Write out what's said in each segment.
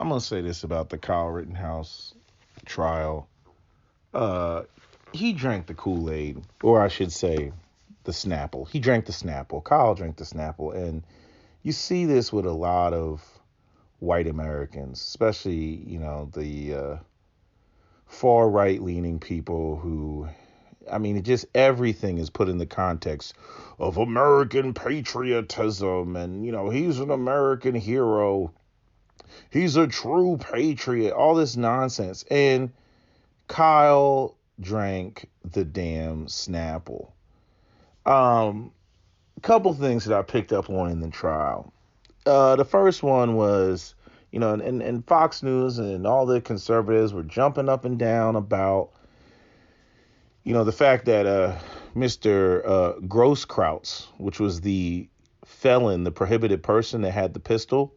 I'm gonna say this about the Kyle Rittenhouse trial. Uh, he drank the Kool-Aid, or I should say, the Snapple. He drank the Snapple. Kyle drank the Snapple, and you see this with a lot of white Americans, especially the far right leaning people who. I mean, it just everything is put in the context of American patriotism, and he's an American hero. He's a true patriot. All this nonsense, and Kyle drank the damn Snapple. A couple things that I picked up on in the trial. The first one was, and Fox News and all the conservatives were jumping up and down about, the fact that Mr. Grosskreutz, which was the felon, the prohibited person that had the pistol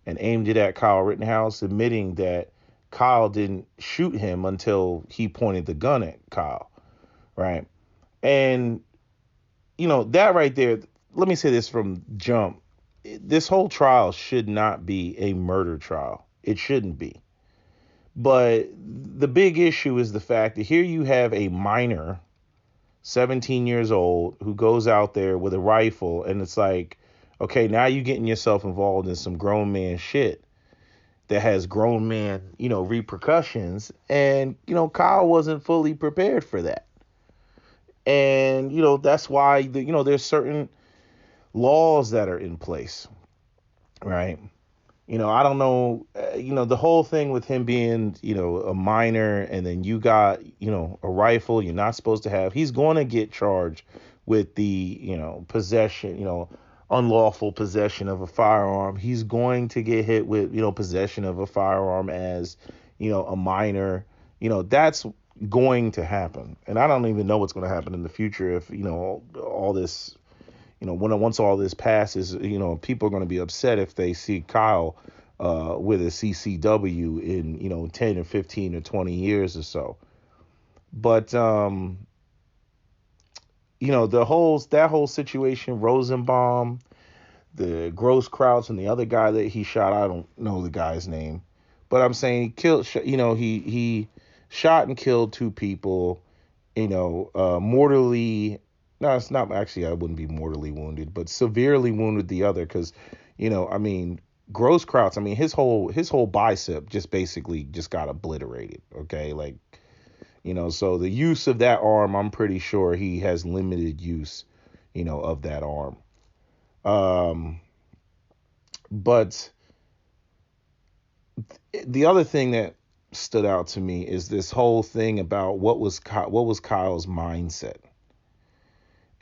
and aimed it at Kyle Rittenhouse, admitting that Kyle didn't shoot him until he pointed the gun at Kyle, right? And, that right there, let me say this from jump. This whole trial should not be a murder trial. It shouldn't be. But the big issue is the fact that here you have a minor, 17 years old, who goes out there with a rifle, and it's like, okay, now you're getting yourself involved in some grown man shit that has grown man, repercussions. And, Kyle wasn't fully prepared for that. And, that's why, there's certain laws that are in place, right? I don't know, the whole thing with him being, a minor, and then you got, a rifle you're not supposed to have. He's going to get charged with the, possession, unlawful possession of a firearm. He's going to get hit with, possession of a firearm as, a minor. That's going to happen. And I don't even know what's going to happen in the future if, all this, once all this passes, people are going to be upset if they see Kyle with a CCW in, 10 or 15 or 20 years or so. But, that whole situation, Rosenbaum, the Grosskreutz, and the other guy that he shot, I don't know the guy's name, but I'm saying he killed, he shot and killed two people, mortally. No, it's not actually. I wouldn't be mortally wounded, but severely wounded the other because, Grosskreutz. I mean, his whole bicep just basically just got obliterated. Okay, like, so the use of that arm, I'm pretty sure he has limited use, of that arm. But the other thing that stood out to me is this whole thing about what was Kyle's mindset.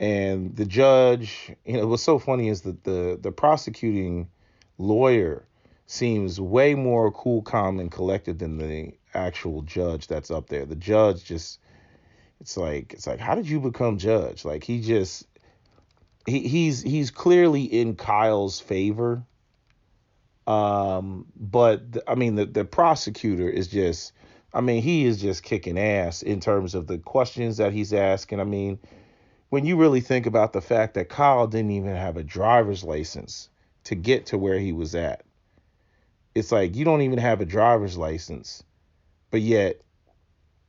And the judge, what's so funny is that the prosecuting lawyer seems way more cool, calm, and collected than the actual judge that's up there. The judge just, it's like, how did you become judge? Like he's clearly in Kyle's favor. But the prosecutor is just, he is just kicking ass in terms of the questions that he's asking. When you really think about the fact that Kyle didn't even have a driver's license to get to where he was at. It's like you don't even have a driver's license, but yet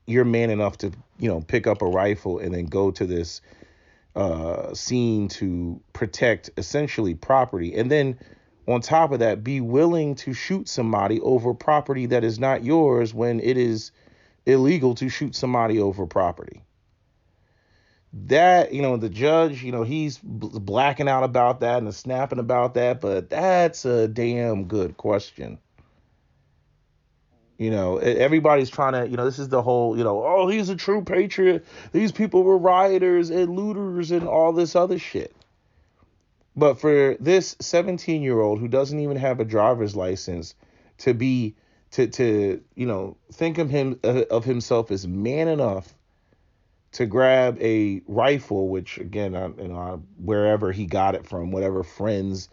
you're man enough to, pick up a rifle and then go to this scene to protect essentially property. And then on top of that, be willing to shoot somebody over property that is not yours when it is illegal to shoot somebody over property. That, the judge, he's blacking out about that and snapping about that, but that's a damn good question. Everybody's trying to, this is the whole, oh, he's a true patriot. These people were rioters and looters and all this other shit. But for this 17-year-old who doesn't even have a driver's license to think of himself as man enough to grab a rifle, which again, wherever he got it from, whatever friends,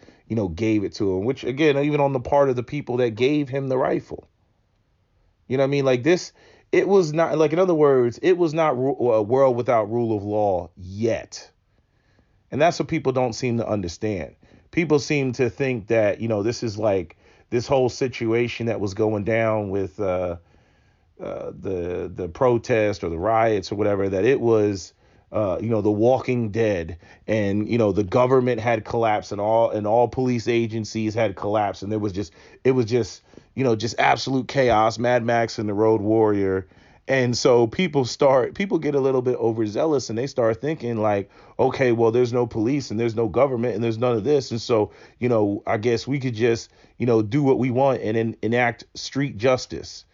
gave it to him, which again, even on the part of the people that gave him the rifle, like this, it was not like, in other words, it was not a world without rule of law yet. And that's what people don't seem to understand. People seem to think that, this is like this whole situation that was going down with the protest or the riots or whatever, that it was the Walking Dead, and the government had collapsed, and all police agencies had collapsed, and it was just just absolute chaos, Mad Max and the Road Warrior. And so people get a little bit overzealous, and they start thinking like, okay, well, there's no police and there's no government and there's none of this. And so, I guess we could just, do what we want and enact street justice.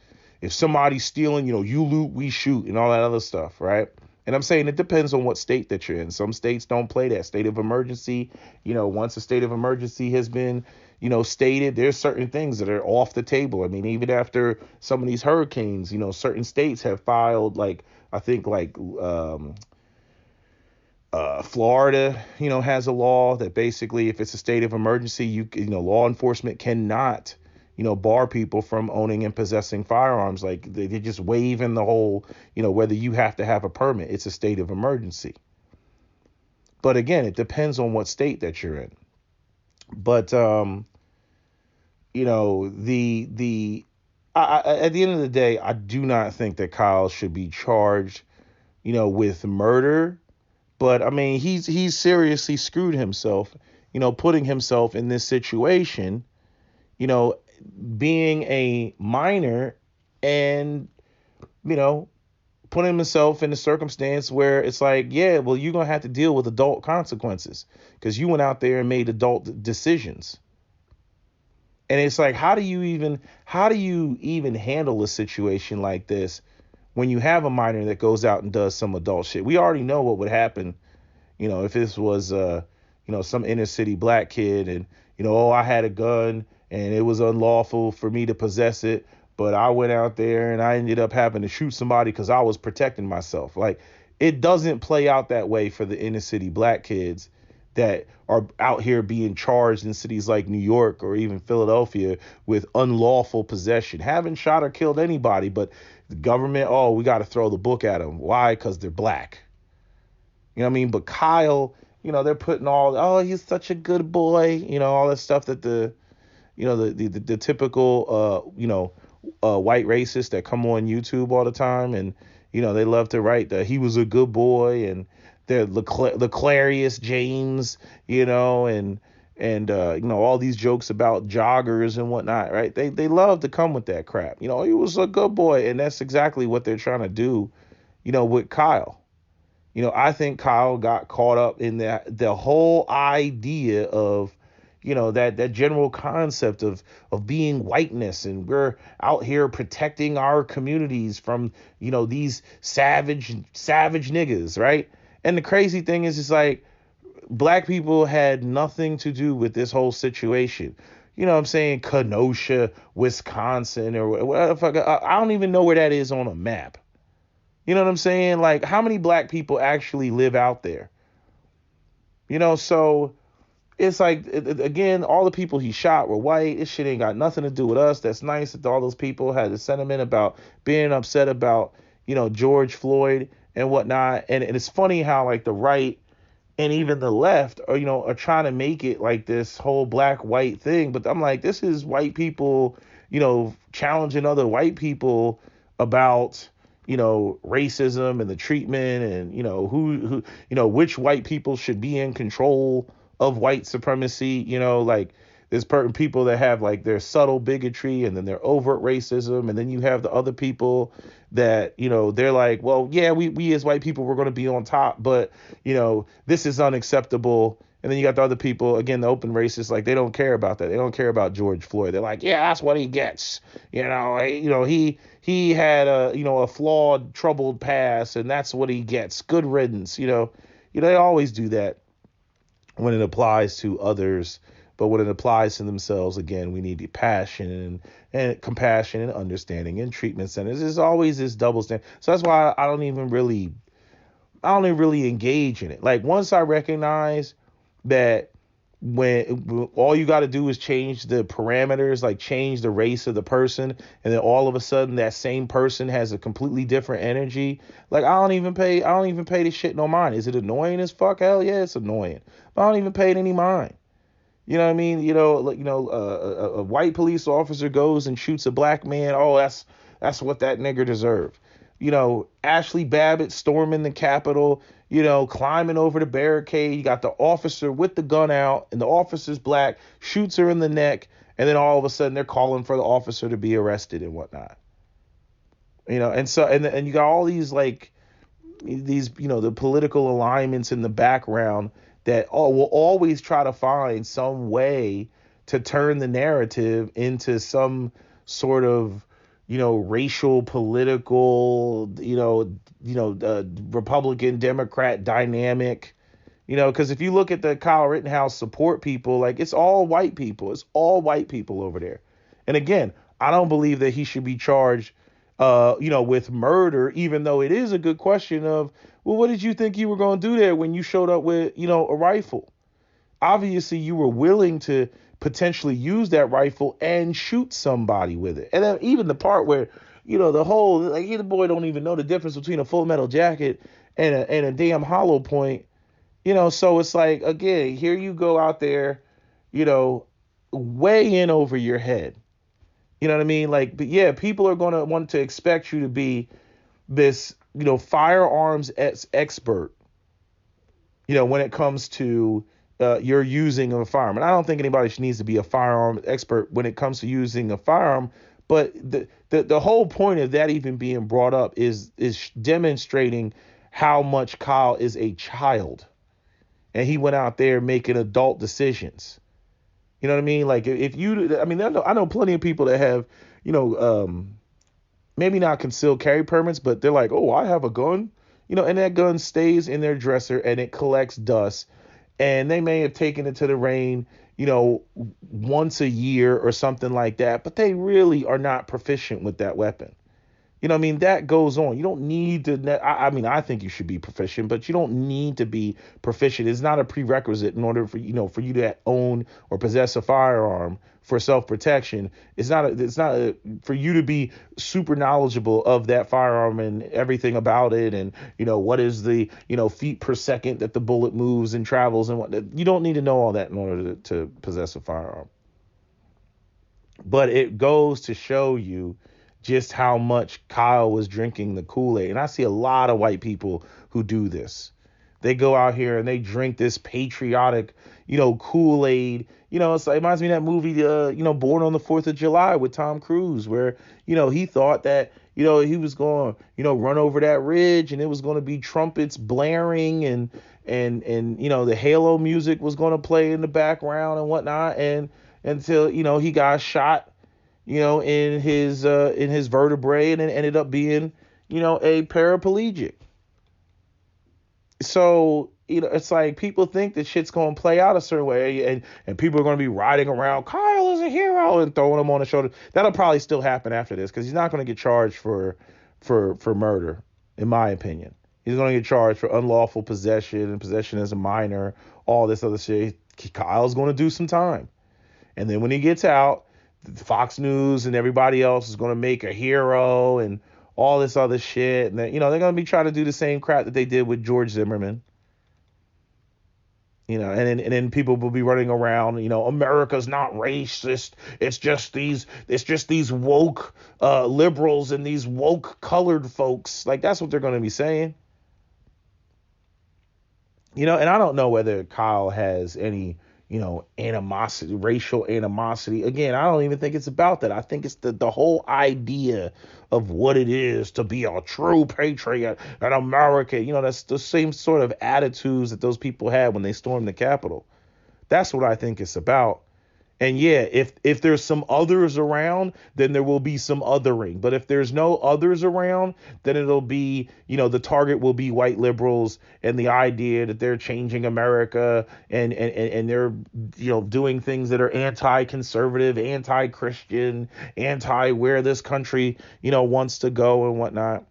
If somebody's stealing, you loot, we shoot, and all that other stuff, right? And I'm saying it depends on what state that you're in. Some states don't play that state of emergency. Once a state of emergency has been, stated, there's certain things that are off the table. I mean, even after some of these hurricanes, certain states have filed, like, I think like Florida, has a law that basically if it's a state of emergency, law enforcement cannot, bar people from owning and possessing firearms. Like they just waiving the whole, whether you have to have a permit, it's a state of emergency. But again, it depends on what state that you're in. But at the end of the day, I do not think that Kyle should be charged, with murder. But I mean, he's seriously screwed himself, putting himself in this situation, being a minor, and putting himself in a circumstance where it's like, yeah, well, you're gonna have to deal with adult consequences because you went out there and made adult decisions. And it's like, how do you even handle a situation like this when you have a minor that goes out and does some adult shit? We already know what would happen, if this was some inner city black kid, and oh, I had a gun and it was unlawful for me to possess it, but I went out there and I ended up having to shoot somebody because I was protecting myself. Like, it doesn't play out that way for the inner city black kids that are out here being charged in cities like New York or even Philadelphia with unlawful possession. Haven't shot or killed anybody, but the government, oh, we got to throw the book at them. Why? Because they're black. You know what I mean? But Kyle, they're putting oh, he's such a good boy, all that stuff that the typical, white racists that come on YouTube all the time. And, they love to write that he was a good boy, and they're Leclarius James, and all these jokes about joggers and whatnot, right? They love to come with that crap. He was a good boy. And that's exactly what they're trying to do, with Kyle. I think Kyle got caught up in the whole idea of, that general concept of being whiteness, and we're out here protecting our communities from, these savage niggas, right? And the crazy thing is, it's like black people had nothing to do with this whole situation. What I'm saying? Kenosha, Wisconsin, or whatever. I don't even know where that is on a map. You know what I'm saying? Like, how many black people actually live out there? So it's like, again, all the people he shot were white. This shit ain't got nothing to do with us. That's nice that all those people had a sentiment about being upset about, George Floyd and whatnot. And it's funny how, like, the right and even the left are, are trying to make it like this whole black white thing. But I'm like, this is white people, challenging other white people about, racism and the treatment, and, who, which white people should be in control of white supremacy. Like, there's certain people that have like their subtle bigotry and then their overt racism. And then you have the other people that, they're like, well, yeah, we as white people, we're going to be on top, but, this is unacceptable. And then you got the other people, again, the open racists, like, they don't care about that. They don't care about George Floyd. They're like, yeah, that's what he gets. He had a flawed, troubled past, and that's what he gets. Good riddance. They always do that when it applies to others. But when it applies to themselves, again, we need passion and compassion and understanding and treatment centers. There's always this double standard. So that's why I don't even really engage in it. Like, once I recognize that when all you got to do is change the parameters, like change the race of the person, and then all of a sudden that same person has a completely different energy. Like, I don't even pay this shit no mind. Is it annoying as fuck? Hell yeah, it's annoying. But I don't even pay it any mind. You know what I mean? A white police officer goes and shoots a black man. Oh, that's what that nigger deserved. Ashley Babbitt storming the Capitol. Climbing over the barricade. You got the officer with the gun out, and the officer's black, shoots her in the neck, and then all of a sudden they're calling for the officer to be arrested and whatnot. And so and you got all these like these the political alignments in the background that will always try to find some way to turn the narrative into some sort of racial political Republican Democrat dynamic. Because if you look at the Kyle Rittenhouse support people, like it's all white people. It's all white people over there. And again, I don't believe that he should be charged, with murder, even though it is a good question of, well, what did you think you were going to do there when you showed up with, a rifle? Obviously, you were willing to potentially use that rifle and shoot somebody with it. And then even the part where, the whole, like, the boy don't even know the difference between a Full Metal Jacket and a damn hollow point. So it's like, again, here you go out there, way in over your head. You know what I mean? Like, but yeah, people are going to want to expect you to be this, firearms expert, when it comes to your using of a firearm. And I don't think anybody needs to be a firearm expert when it comes to using a firearm. But the whole point of that even being brought up is demonstrating how much Kyle is a child. And he went out there making adult decisions. You know what I mean? Like I know plenty of people that have, maybe not concealed carry permits, but they're like, oh, I have a gun, and that gun stays in their dresser and it collects dust. And they may have taken it to the rain, once a year or something like that, but they really are not proficient with that weapon. That goes on. You don't need to, I think you should be proficient, but you don't need to be proficient. It's not a prerequisite in order for you to own or possess a firearm for self-protection. It's not for you to be super knowledgeable of that firearm and everything about it. And, what is the, feet per second that the bullet moves and travels and what. You don't need to know all that in order to possess a firearm. But it goes to show you just how much Kyle was drinking the Kool-Aid. And I see a lot of white people who do this. They go out here and they drink this patriotic, Kool-Aid. It reminds me of that movie, Born on the 4th of July with Tom Cruise, where, he thought that, he was going, run over that ridge and it was going to be trumpets blaring and the Halo music was going to play in the background and whatnot. And until, he got shot in his vertebrae, and it ended up being, a paraplegic. So, it's like people think that shit's going to play out a certain way, and people are going to be riding around, Kyle is a hero, and throwing him on the shoulder. That'll probably still happen after this, because he's not going to get charged for murder, in my opinion. He's going to get charged for unlawful possession and possession as a minor, all this other shit. Kyle's going to do some time. And then when he gets out, Fox News and everybody else is going to make a hero and all this other shit. And then, they're going to be trying to do the same crap that they did with George Zimmerman. And then people will be running around, America's not racist. It's just these woke liberals and these woke colored folks. Like, that's what they're going to be saying. And I don't know whether Kyle has any animosity, racial animosity. Again, I don't even think it's about that. I think it's the whole idea of what it is to be a true patriot, an American. That's the same sort of attitudes that those people had when they stormed the Capitol. That's what I think it's about. And yeah, if there's some others around, then there will be some othering. But if there's no others around, then it'll be, the target will be white liberals and the idea that they're changing America and they're, doing things that are anti-conservative, anti-Christian, anti-where this country, wants to go and whatnot.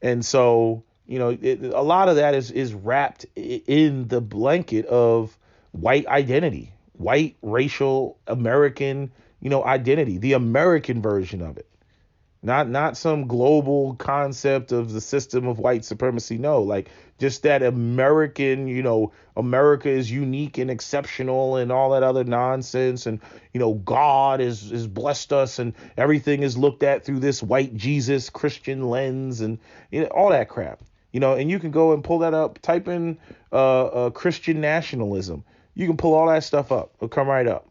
And so, a lot of that is wrapped in the blanket of white identity. White racial American, identity, the American version of it. Not some global concept of the system of white supremacy. No, like just that American, America is unique and exceptional and all that other nonsense. And, God is blessed us and everything is looked at through this white Jesus Christian lens and all that crap. And you can go and pull that up, type in Christian nationalism. You can pull all that stuff up. It'll come right up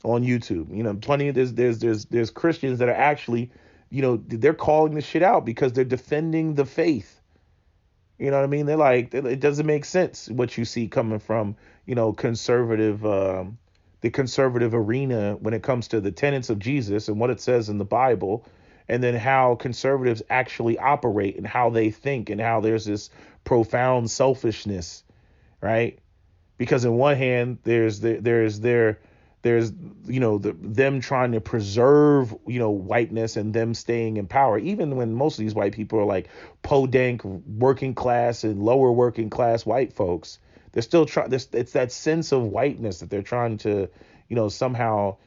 on YouTube. Plenty of there's Christians that are actually, they're calling this shit out because they're defending the faith. You know what I mean? They're like, it doesn't make sense what you see coming from, conservative, the conservative arena when it comes to the tenets of Jesus and what it says in the Bible, and then how conservatives actually operate and how they think and how there's this profound selfishness, right? Because in one hand, there's them trying to preserve, whiteness and them staying in power, even when most of these white people are like podunk working class and lower working class white folks. They're still trying this. It's that sense of whiteness that they're trying to, somehow,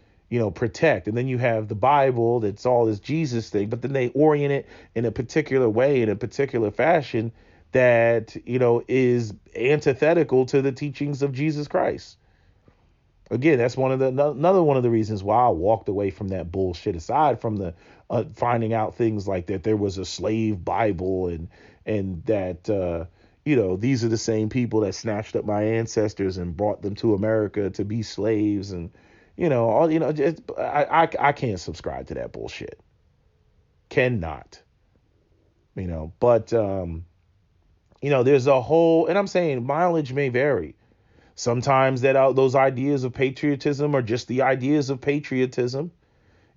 protect. And then you have the Bible that's all this Jesus thing, but then they orient it in a particular way, in a particular fashion that, is antithetical to the teachings of Jesus Christ. Again, that's another one of the reasons why I walked away from that bullshit. Aside from the finding out things like that there was a slave Bible and that these are the same people that snatched up my ancestors and brought them to America to be slaves and I can't subscribe to that bullshit. Cannot. But there's a whole, and I'm saying mileage may vary. Sometimes those ideas of patriotism are just the ideas of patriotism,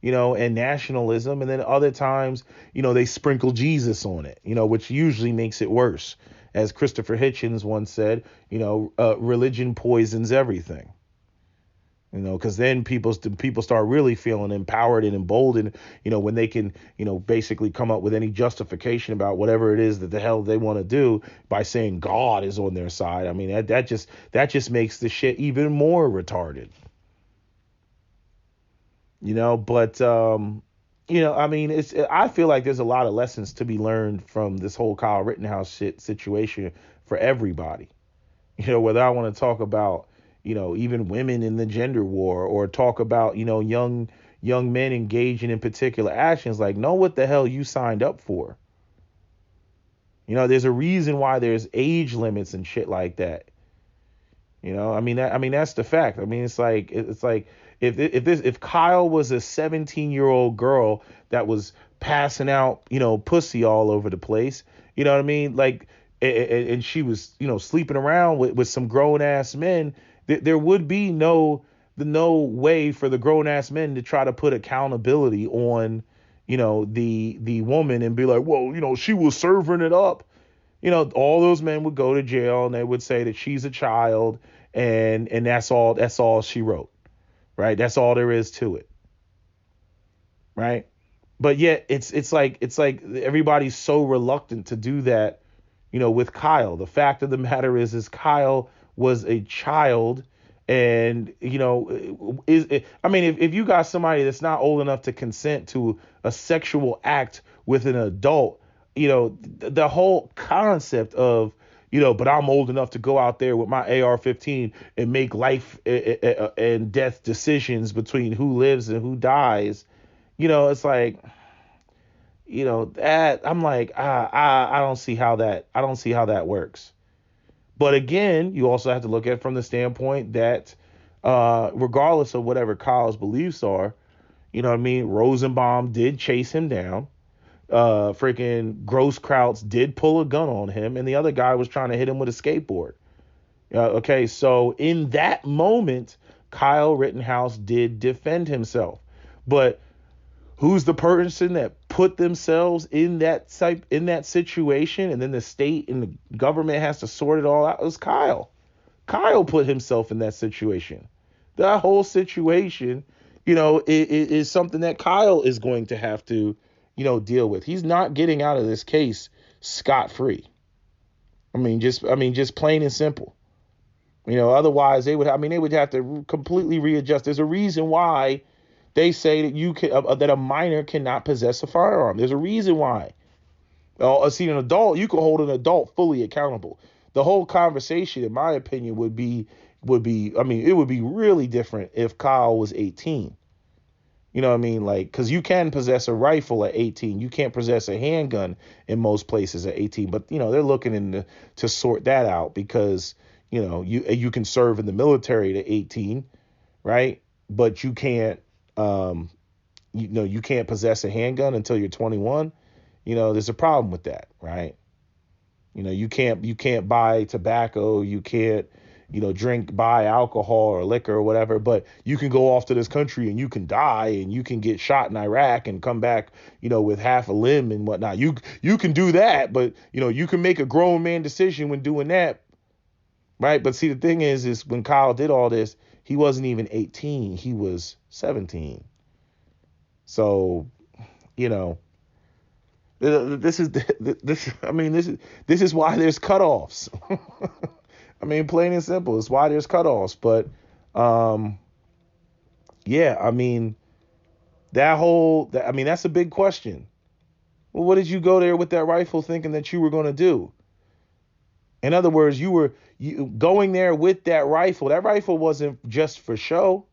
and nationalism. And then other times, they sprinkle Jesus on it, which usually makes it worse. As Christopher Hitchens once said, religion poisons everything. Because then people start really feeling empowered and emboldened, when they can, basically come up with any justification about whatever it is that the hell they want to do by saying God is on their side. I mean, that just makes the shit even more retarded. But I mean, I feel like there's a lot of lessons to be learned from this whole Kyle Rittenhouse situation for everybody. Whether I want to talk about, even women in the gender war, or talk about, young men engaging in particular actions, like, know what the hell you signed up for. There's a reason why there's age limits and shit like that. I mean, that's the fact. I mean, it's like if Kyle was a 17-year-old girl that was passing out, pussy all over the place, you know what I mean? Like, and she was, sleeping around with some grown ass men, there would be no way for the grown ass men to try to put accountability on, the woman and be like, well, she was serving it up. All those men would go to jail and they would say that she's a child and that's all she wrote. Right. That's all there is to it. Right. But yet it's like everybody's so reluctant to do that, with Kyle. The fact of the matter is Kyle was a child. And, if you got somebody that's not old enough to consent to a sexual act with an adult, the whole concept of, but I'm old enough to go out there with my AR-15 and make life and death decisions between who lives and who dies. It's like, that I'm like, I don't see how that works. But again, you also have to look at it from the standpoint that regardless of whatever Kyle's beliefs are, Rosenbaum did chase him down. Freaking Grosskreutz did pull a gun on him, and the other guy was trying to hit him with a skateboard. Okay, so in that moment, Kyle Rittenhouse did defend himself. But who's the person that put themselves in that situation, and then the state and the government has to sort it all out? It was Kyle. Kyle put himself in that situation. That whole situation, is something that Kyle is going to have to, deal with. He's not getting out of this case scot-free. Just plain and simple. Otherwise they would have to completely readjust. There's a reason why They say that that a minor cannot possess a firearm. There's a reason why. See, an adult, you can hold an adult fully accountable. The whole conversation, in my opinion, I mean, it would be really different if Kyle was 18. You know what I mean? Like, because you can possess a rifle at 18. You can't possess a handgun in most places at 18. But, they're looking to sort that out because, you can serve in the military at 18, right? But you can't, you can't possess a handgun until you're 21. There's a problem with that, right? You can't buy tobacco, you can't, buy alcohol or liquor or whatever, but you can go off to this country and you can die and you can get shot in Iraq and come back, with half a limb and whatnot. You can do that, but you can make a grown man decision when doing that, right? But see, the thing is when Kyle did all this, he wasn't even 18, he was 17. So, you know, this is this. I mean, this is why there's cutoffs. I mean, plain and simple. It's why there's cutoffs. But yeah, I mean, I mean, that's a big question. Well, what did you go there with that rifle thinking that you were going to do? In other words, you going there with that rifle. That rifle wasn't just for show.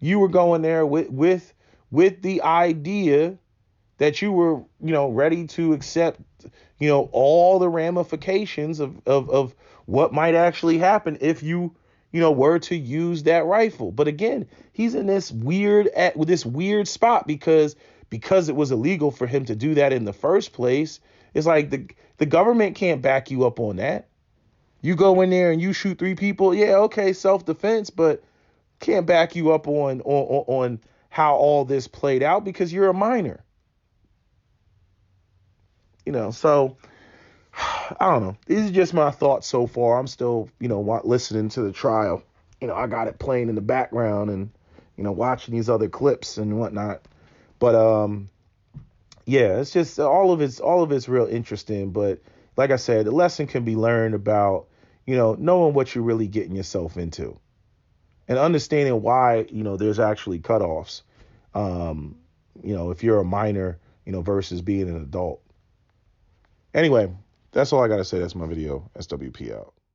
You were going there with the idea that you were, ready to accept, all the ramifications of what might actually happen if you, were to use that rifle. But again, he's in this weird spot because it was illegal for him to do that in the first place. It's like the government can't back you up on that. You go in there and you shoot 3 people. Yeah, okay, self-defense, but can't back you up on how all this played out because you're a minor. So I don't know. These are just my thoughts so far. I'm still, listening to the trial. I got it playing in the background and, watching these other clips and whatnot. But yeah, it's just all of it's real interesting. But like I said, the lesson can be learned about, knowing what you're really getting yourself into and understanding why, there's actually cutoffs. If you're a minor, versus being an adult. Anyway, that's all I got to say. That's my video. SWP out.